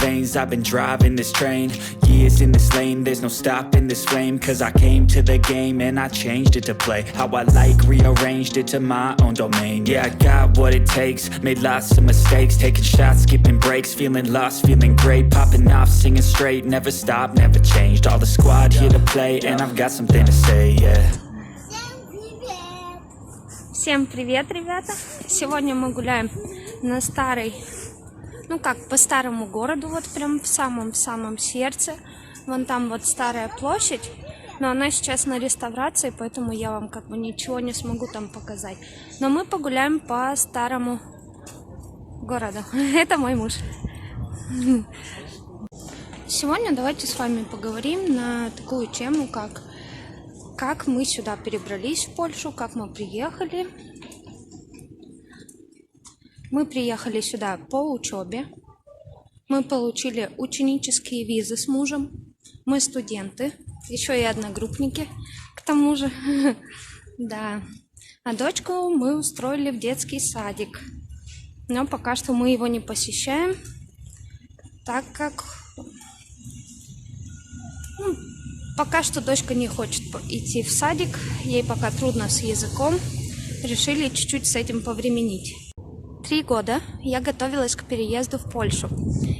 veins, I've been driving this train. Years in this lane, there's no stopping this flame. Cause I came to the game and I changed it to play how I like, rearranged it to my own domain. Yeah, I got what it takes, made lots of mistakes, taking shots, skipping breaks, feeling lost, feeling great, popping off, singing straight, never stopped, never changed. All the squad here to play, and I've got something to say, yeah. Всем привет, ребята! Сегодня мы гуляем на старой, по старому городу, вот прям в самом сердце. Вон там вот старая площадь, но она сейчас на реставрации, поэтому я вам ничего не смогу там показать. Но мы погуляем по старому городу. Это мой муж. Сегодня давайте с вами поговорим на такую тему, как мы сюда перебрались, в Польшу, как мы приехали. Мы приехали сюда по учебе. Мы получили ученические визы с мужем. Мы студенты, еще и одногруппники, к тому же. Да. А дочку мы устроили в детский садик. Но пока что мы его не посещаем, так как... Пока что дочка не хочет идти в садик, ей пока трудно с языком, решили чуть-чуть с этим повременить. 3 года я готовилась к переезду в Польшу.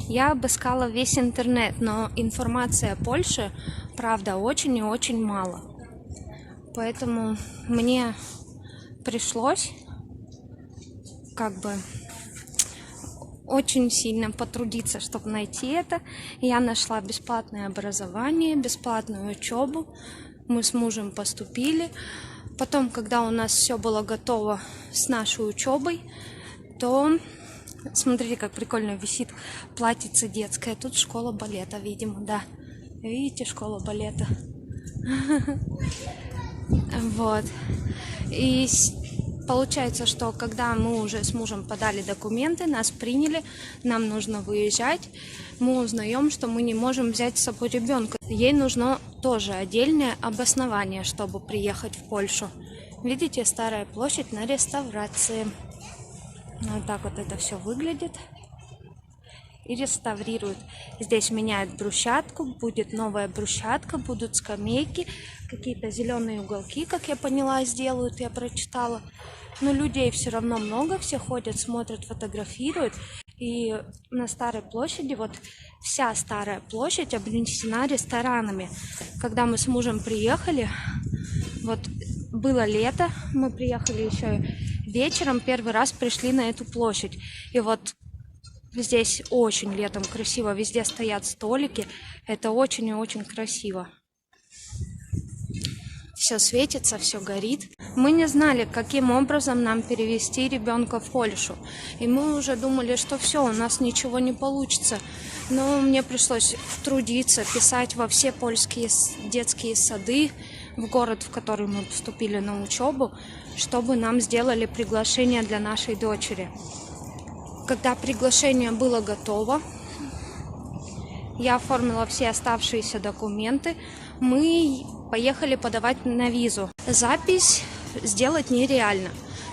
Я обыскала весь интернет, но информации о Польше, правда, очень и очень мало. Поэтому мне пришлось очень сильно потрудиться, чтобы найти это. Я нашла бесплатное образование, бесплатную учебу. Мы с мужем поступили. Потом, когда у нас все было готово с нашей учебой, то смотрите, как прикольно висит платьице детское. Тут школа балета, видимо, да. Видите, школа балета. Вот. И получается, что когда мы уже с мужем подали документы, нас приняли, нам нужно выезжать, мы узнаем, что мы не можем взять с собой ребенка. Ей нужно тоже отдельное обоснование, чтобы приехать в Польшу. Видите, старая площадь на реставрации. Вот так вот это все выглядит. И реставрируют. Здесь меняют брусчатку, будет новая брусчатка, будут скамейки, какие-то зеленые уголки, как я поняла, сделают, я прочитала. Но людей все равно много, все ходят, смотрят, фотографируют. И на старой площади, вот вся старая площадь обнесена ресторанами. Когда мы с мужем приехали, вот было лето, мы приехали еще вечером, первый раз пришли на эту площадь. И вот здесь очень летом красиво, везде стоят столики, это очень и очень красиво. Все светится, все горит. Мы не знали, каким образом нам перевести ребенка в Польшу. И мы уже думали, что все, у нас ничего не получится. Но мне пришлось трудиться, писать во все польские детские сады, в город, в который мы поступили на учебу, чтобы нам сделали приглашение для нашей дочери. Когда приглашение было готово, я оформила все оставшиеся документы, мы поехали подавать на визу. Запись сделать нереально.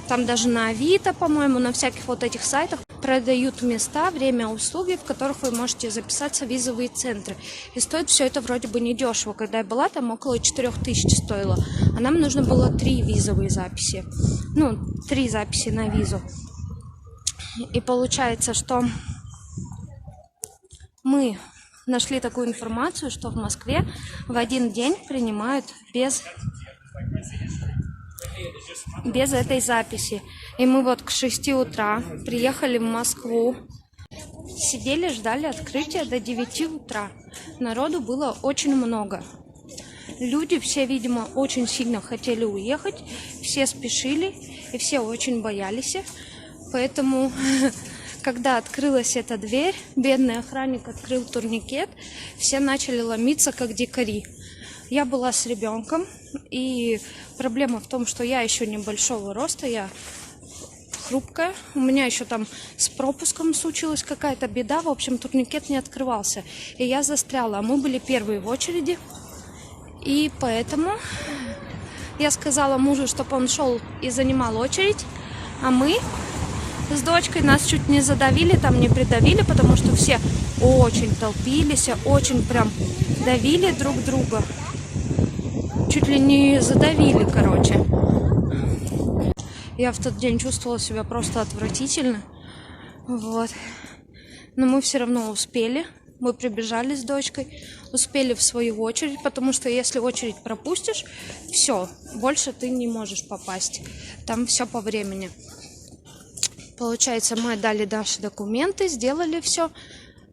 Там даже на Авито, по-моему, на всяких вот этих сайтах продают места, время, услуги, в которых вы можете записаться в визовые центры. И стоит все это вроде бы недешево. Когда я была, там около 4000 стоило. А нам нужно было 3 визовые записи. 3 записи на визу. И получается, что мы нашли такую информацию, что в Москве в один день принимают без этой записи. И мы вот к 6 утра приехали в Москву, сидели, ждали открытия до 9 утра. Народу было очень много. Люди все, видимо, очень сильно хотели уехать, все спешили и все очень боялись. Поэтому, когда открылась эта дверь, бедный охранник открыл турникет, все начали ломиться, как дикари. Я была с ребенком, и проблема в том, что я еще небольшого роста, я хрупкая. У меня еще там с пропуском случилась какая-то беда, в общем, турникет не открывался. И я застряла, а мы были первые в очереди. И поэтому я сказала мужу, чтобы он шел и занимал очередь, а мы с дочкой, нас чуть не задавили, там не придавили, потому что все очень толпились, очень прям давили друг друга. Чуть ли не задавили, короче. Я в тот день чувствовала себя просто отвратительно. Вот. Но мы все равно успели. Мы прибежали с дочкой, успели в свою очередь, потому что если очередь пропустишь, все, больше ты не можешь попасть. Там все по времени. Получается, мы отдали Даше документы, сделали все.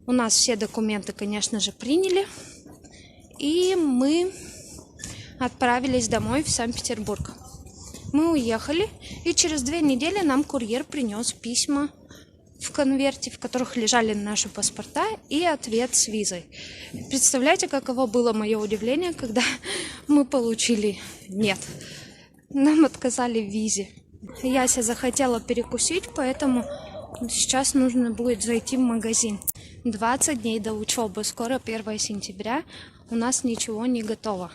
У нас все документы, конечно же, приняли. И мы отправились домой в Санкт-Петербург. Мы уехали, и через 2 недели нам курьер принес письма в конверте, в которых лежали наши паспорта и ответ с визой. Представляете, каково было мое удивление, когда мы получили нет. Нам отказали в визе. Яся захотела перекусить, поэтому сейчас нужно будет зайти в магазин. 20 дней до учебы, скоро 1 сентября, у нас ничего не готово.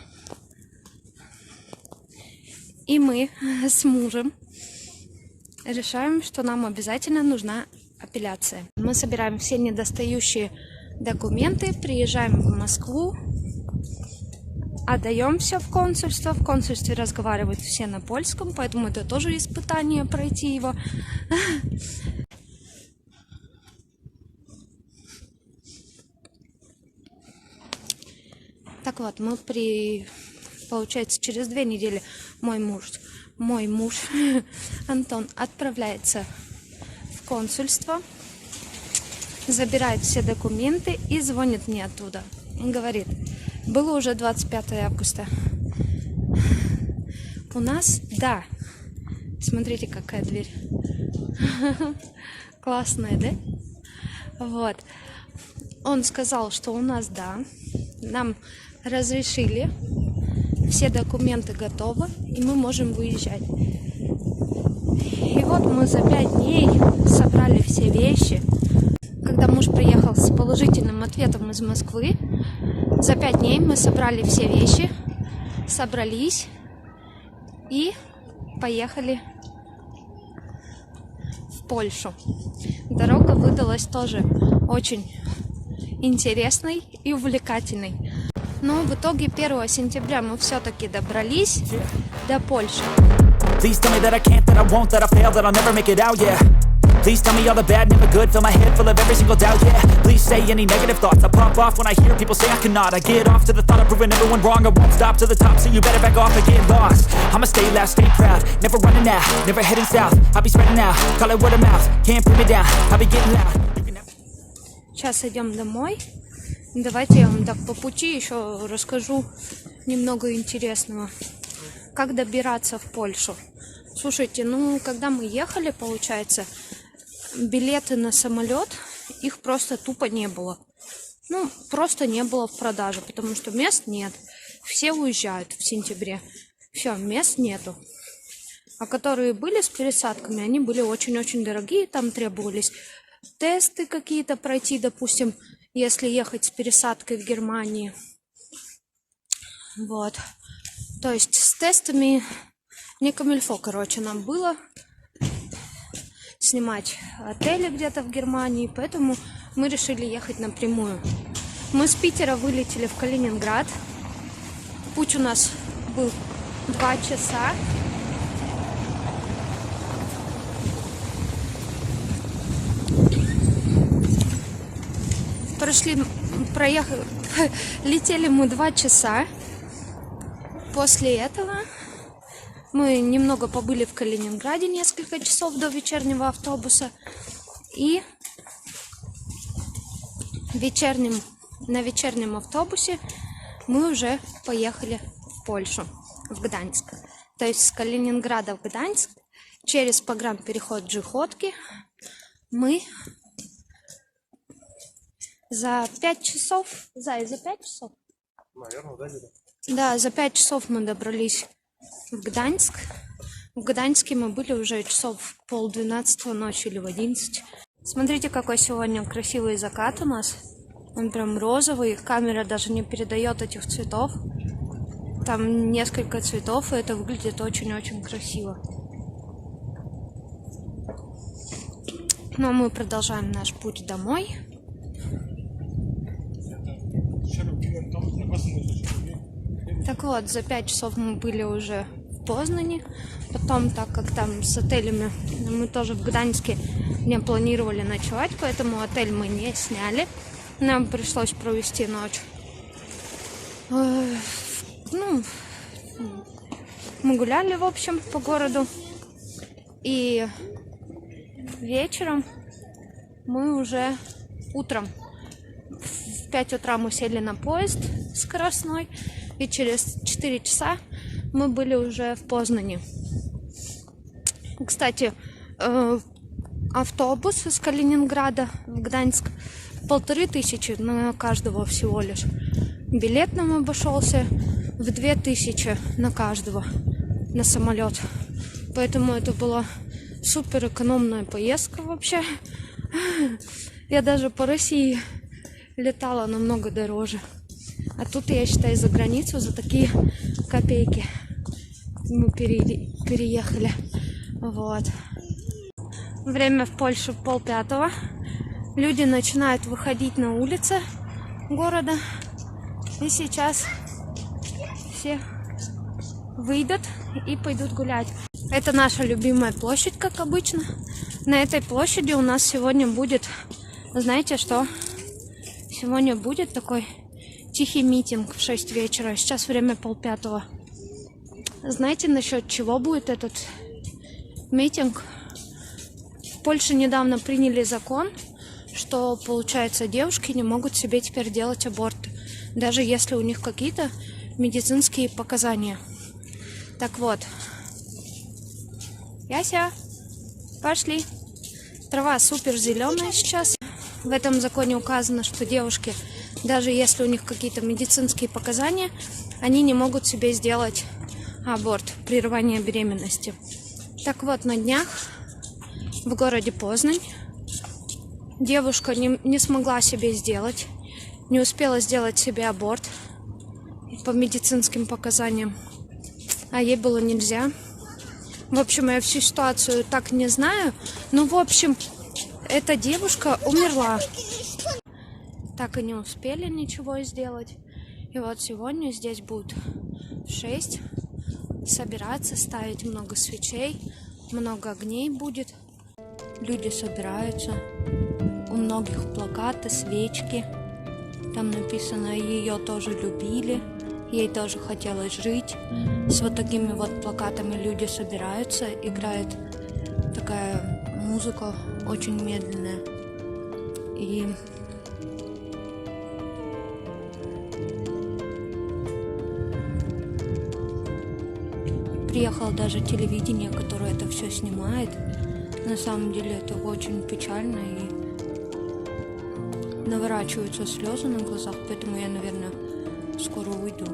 И мы с мужем решаем, что нам обязательно нужна апелляция. Мы собираем все недостающие документы, приезжаем в Москву, отдаем все в консульство. В консульстве разговаривают все на польском, поэтому это тоже испытание пройти его. Так вот, получается, через 2 недели мой муж Антон отправляется в консульство, забирает все документы и звонит мне оттуда. Он говорит, было уже 25 августа. У нас, да. Смотрите, какая дверь. Классная, да? Вот. Он сказал, что у нас, да. Нам разрешили. Все документы готовы, и мы можем выезжать. И вот мы за 5 дней собрали все вещи. Когда муж приехал с положительным ответом из Москвы, за 5 дней мы собрали все вещи, собрались и поехали в Польшу. Дорога выдалась тоже очень интересной и увлекательной. Но в итоге 1 сентября мы все-таки добрались до Польши. Please tell me that I can't, that I won't, that I fail, that I'll never make it out, yeah. Please tell me all the bad, never good, fill my head full of every single doubt, yeah. Please say any negative thoughts, I pop off when I hear people say I cannot. I get off to the thought of proving everyone wrong, I won't stop to the top, so you better back off and get lost. I'ma stay loud, stay proud, never running out, never heading south. I'll be spreading out, call it word of mouth, can't put me down, I'll be getting loud. Сейчас идем домой. Давайте я вам так по пути еще расскажу немного интересного. Как добираться в Польшу? Слушайте, когда мы ехали, получается, билеты на самолет, их просто тупо не было. Просто не было в продаже, потому что мест нет. Все уезжают в сентябре. Все, мест нету. А которые были с пересадками, они были очень-очень дорогие. Там требовались тесты какие-то пройти, допустим, если ехать с пересадкой в Германии. Вот. То есть с тестами не камильфо, нам было снимать отели где-то в Германии, поэтому мы решили ехать напрямую. Мы с Питера вылетели в Калининград. Путь у нас был 2 часа. Летели мы 2 часа. После этого мы немного побыли в Калининграде, несколько часов до вечернего автобуса. И на вечернем автобусе мы уже поехали в Польшу, в Гданьск. То есть с Калининграда в Гданьск через погранпереход Джиходки мы за 5 часов... за 5 часов? Наверное, да, где-то. Да, за 5 часов мы добрались в Гданьск. В Гданьске мы были уже часов 10:30 ночи или в 11. Смотрите, какой сегодня красивый закат у нас. Он прям розовый. Камера даже не передает этих цветов. Там несколько цветов, и это выглядит очень-очень красиво. Но мы продолжаем наш путь домой. Так вот, за 5 часов мы были уже в Познани. Потом, так как там с отелями мы тоже в Гданьске не планировали ночевать, поэтому отель мы не сняли. Нам пришлось провести ночь. Мы гуляли, в общем, по городу. И вечером мы уже утром в 5 утра мы сели на поезд скоростной. И через 4 часа мы были уже в Познани. Кстати, автобус из Калининграда в Гданьск 1500 на каждого всего лишь. Билет нам обошелся в 2000 на каждого на самолет. Поэтому это была супер экономная поездка вообще. Я даже по России летала намного дороже. А тут, я считаю, за границу за такие копейки мы переехали. Вот. Время в Польше 4:30. Люди начинают выходить на улицы города. И сейчас все выйдут и пойдут гулять. Это наша любимая площадь, как обычно. На этой площади у нас сегодня будет, знаете что? Сегодня будет такой тихий митинг в 6 вечера. Сейчас время 4:30. Знаете, насчет чего будет этот митинг? В Польше недавно приняли закон, что, получается, девушки не могут себе теперь делать аборты, даже если у них какие-то медицинские показания. Так вот. Яся, пошли. Трава супер зеленая сейчас. В этом законе указано, что девушки, даже если у них какие-то медицинские показания, они не могут себе сделать аборт, прерывание беременности. Так вот, на днях в городе Познань девушка не смогла себе сделать, не успела сделать себе аборт по медицинским показаниям, а ей было нельзя. В общем, я всю ситуацию так не знаю, но, в общем, эта девушка умерла. Так и не успели ничего сделать. И вот сегодня здесь будут в 6 собираться, ставить много свечей, много огней будет. Люди собираются. У многих плакаты, свечки. Там написано: ее тоже любили, ей тоже хотелось жить. С вот такими вот плакатами люди собираются, играет такая музыка очень медленная. И приехало даже телевидение, которое это все снимает. На самом деле это очень печально, и наворачиваются слезы на глазах, поэтому я, наверное, скоро уйду.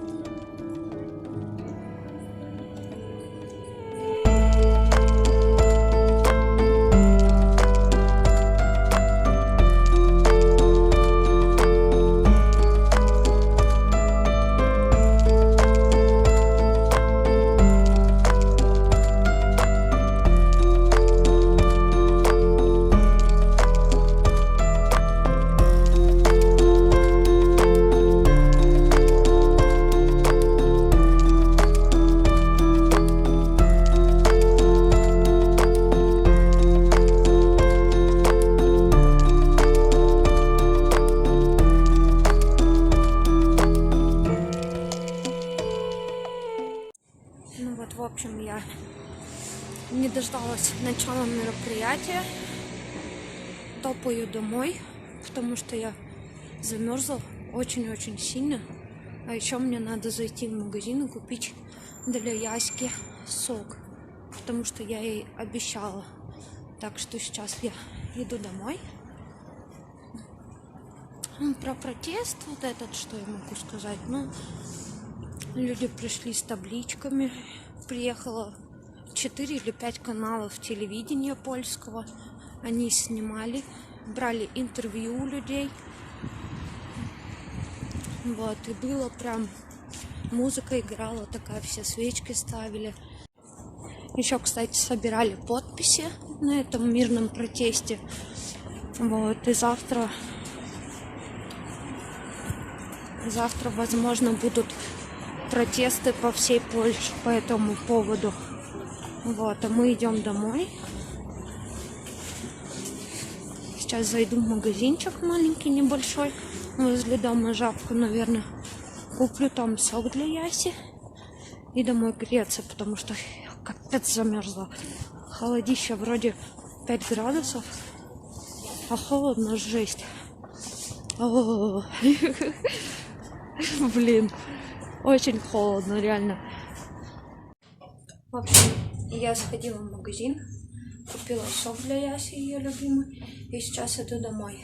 В общем, я не дождалась начала мероприятия. Топаю домой, потому что я замерзла очень-очень сильно. А еще мне надо зайти в магазин и купить для Яськи сок, потому что я ей обещала. Так что сейчас я иду домой. Про протест вот этот, что я могу сказать? Ну, люди пришли с табличками. Приехало 4 или 5 каналов телевидения польского. Они снимали, брали интервью у людей. Вот, и было прям... Музыка играла такая, все свечки ставили. Еще, кстати, собирали подписи на этом мирном протесте. Вот, и завтра, возможно, будут протесты по всей Польше по этому поводу. Вот, а мы идем домой. Сейчас зайду в магазинчик маленький, небольшой, возле дома Жабку, наверное. Куплю там сок для Яси и домой греться, потому что я капец замерзла. Холодище вроде 5 градусов, а холодно жесть. О, блин, очень холодно, реально. В общем, я сходила в магазин, купила сок для Яси, ее любимый, и сейчас иду домой.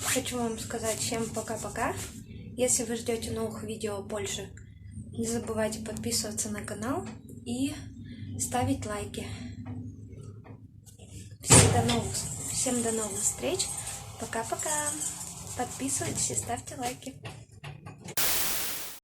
Хочу вам сказать всем пока-пока. Если вы ждете новых видео о Польше, не забывайте подписываться на канал и ставить лайки. Всем до новых встреч. Пока-пока. Подписывайтесь и ставьте лайки.